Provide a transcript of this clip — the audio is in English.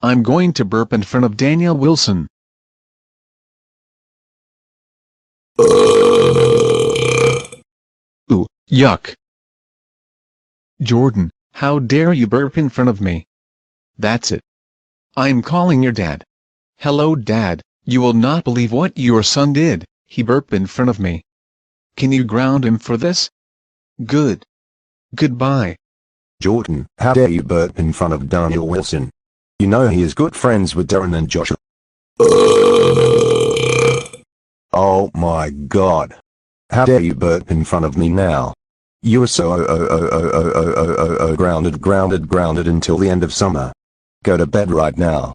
I'm going to burp in front of Daniel Wilson. Ooh, yuck. Jordan, how dare you burp in front of me? That's it. I'm calling your dad. Hello Dad, you will not believe what your son did, he burped in front of me. Can you ground him for this? Good. Goodbye. Jordan, how dare you burp in front of Daniel Wilson? You know he is good friends with Darren and Joshua. Oh my god. How dare you burp in front of me now? You are so grounded until the end of summer. Go to bed right now.